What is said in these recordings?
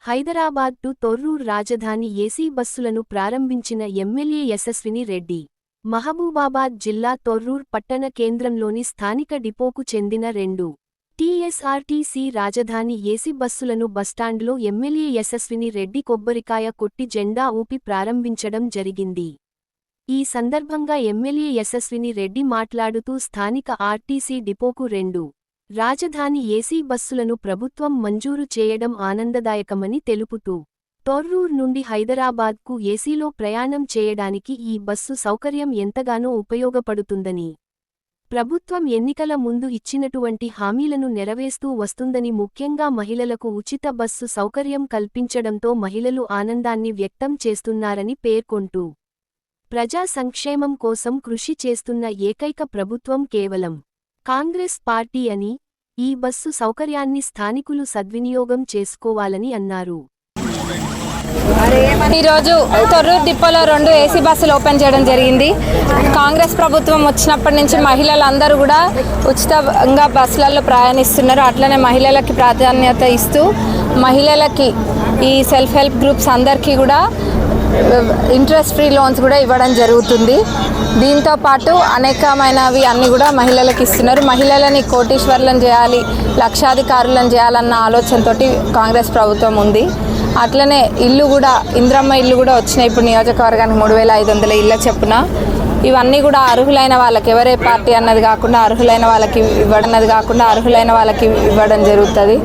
Hyderabad to Thorrur రాజధాని AC బస్సులను ప్రారంభించిన ఎమ్మెల్యే యశస్విని రెడ్డి. మహబూబాబాద్ జిల్లా తొర్రూర్ పట్టణ కేంద్రంలోని స్థానిక డిపోకు చెందిన 2 టీఎస్ఆర్టీసీ రాజధాని ఏసీ బస్సులను బస్టాండ్లో ఎమ్మెల్యే యశస్విని రెడ్డి కొబ్బరికాయ కొట్టి జెండా ఊపి ప్రారంభించడం జరిగింది. ఈ సందర్భంగా ఎమ్మెల్యే యశస్విని రెడ్డి మాట్లాడుతూ స్థానిక ఆర్టీసీ డిపోకు 2 రాజధాని ఏసీ బస్సులను ప్రభుత్వం మంజూరు చేయడం ఆనందదాయకమని తెలుపుతూ, తొర్రూర్ నుండి హైదరాబాద్కు ఏసీలో ప్రయాణం చేయడానికి ఈ బస్సు సౌకర్యం ఎంతగానో ఉపయోగపడుతుందని, ప్రభుత్వం ఎన్నికల ముందు ఇచ్చినటువంటి హామీలను నెరవేరుస్తూ వస్తుందని, ముఖ్యంగా మహిళలకు ఉచిత బస్సు సౌకర్యం కల్పించడంతో మహిళలు ఆనందాన్ని వ్యక్తం చేస్తున్నారని పేర్కొంటూ, ప్రజా సంక్షేమం కోసం కృషి చేస్తున్న ఏకైక ప్రభుత్వం కేవలం కాంగ్రెస్ పార్టీ అని, ఈ బస్సు సౌకర్యాన్ని స్థానికులు సద్వినియోగం చేసుకోవాలని అన్నారు. ఈరోజు తొర్రూర్ డిపోలో 2 ఏసీ బస్సులు ఓపెన్ చేయడం జరిగింది. కాంగ్రెస్ ప్రభుత్వం వచ్చినప్పటి నుంచి మహిళలందరూ కూడా ఉచితంగా బస్సులలో ప్రయాణిస్తున్నారు. అట్లనే మహిళలకి ప్రాధాన్యత ఇస్తూ మహిళలకి ఈ సెల్ఫ్ హెల్ప్ గ్రూప్స్ అందరికీ కూడా ఇంట్రెస్ట్ ఫ్రీ లోన్స్ కూడా ఇవ్వడం జరుగుతుంది. దీంతో పాటు అనేకమైనవి అన్నీ కూడా మహిళలకు ఇస్తున్నారు. మహిళలని కోటీశ్వర్లను చేయాలి, లక్షాధికారులను చేయాలన్న ఆలోచనతోటి కాంగ్రెస్ ప్రభుత్వం ఉంది. అట్లనే ఇల్లు కూడా, ఇంద్రమ్మ ఇల్లు కూడా వచ్చినాయి. ఇప్పుడు నియోజకవర్గానికి 3500 ఇళ్ళ చెప్పున ఇవన్నీ కూడా అర్హులైన వాళ్ళకి, ఎవరే పార్టీ అన్నది కాకుండా అర్హులైన వాళ్ళకి ఇవ్వడం జరుగుతుంది.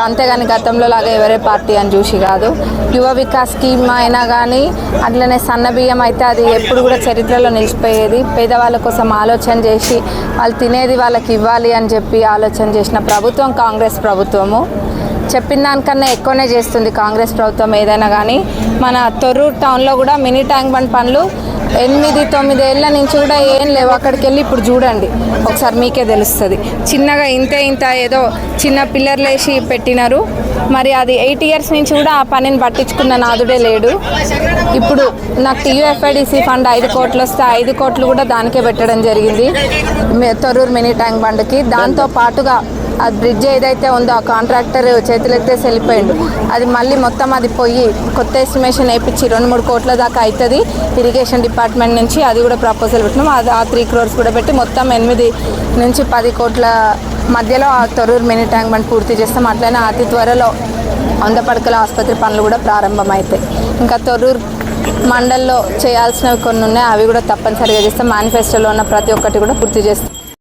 అంతేగాని గతంలో లాగా ఎవరే పార్టీ అని చూసి కాదు. యువ వికాస్ స్కీమ్ అయినా కానీ, అట్లనే సన్న బియ్యం అయితే అది ఎప్పుడు కూడా చరిత్రలో నిలిచిపోయేది. పేదవాళ్ళ కోసం ఆలోచన చేసి వాళ్ళు తినేది వాళ్ళకి ఇవ్వాలి అని చెప్పి ఆలోచన చేసిన ప్రభుత్వం కాంగ్రెస్ ప్రభుత్వము. చెప్పిన దానికన్నా ఎక్కువనే చేస్తుంది కాంగ్రెస్ ప్రభుత్వం ఏదైనా కానీ. మన తొర్రూర్ టౌన్లో కూడా మినీ ట్యాంక్ బండ్ పనులు 8-9 ఏళ్ల నుంచి కూడా ఏం లేవు. అక్కడికి వెళ్ళి ఇప్పుడు చూడండి, ఒకసారి మీకే తెలుస్తుంది. చిన్నగా ఇంత ఏదో చిన్న పిల్లర్లు వేసి పెట్టినారు. మరి అది 8 ఇయర్స్ నుంచి కూడా ఆ పనిని పట్టించుకున్న నాదుడే లేడు. ఇప్పుడు నాకు టీయూఎఫ్ఐడిసి ఫండ్ 5 కోట్లు వస్తే 5 కోట్లు కూడా దానికే పెట్టడం జరిగింది తొర్రూర్ మినీ ట్యాంక్ బండ్కి. దాంతో పాటుగా ఆ బ్రిడ్జ్ ఏదైతే ఉందో ఆ కాంట్రాక్టర్ చేతులెత్తేసి వెళ్ళిపోయిండు. అది మళ్ళీ మొత్తం అది పోయి కొత్త ఎస్టిమేషన్ వేయించి 2-3 కోట్ల దాకా అవుతుంది ఇరిగేషన్ డిపార్ట్మెంట్ నుంచి. అది కూడా ప్రపోజల్ పెట్టినాం. అది ఆ 3 crores కూడా పెట్టి మొత్తం 8 నుంచి 10 కోట్ల మధ్యలో ఆ తొర్రూర్ మినీ ట్యాంక్ బండ్ పూర్తి చేస్తాం. అట్లనే అతి త్వరలో 100 పడకల ఆసుపత్రి పనులు కూడా ప్రారంభమవుతాయి. ఇంకా తొర్రూర్ మండల్లో చేయాల్సినవి కొన్ని ఉన్నాయి, అవి కూడా తప్పనిసరిగా చేస్తాం. మేనిఫెస్టోలో ఉన్న ప్రతి ఒక్కటి కూడా పూర్తి చేస్తాం.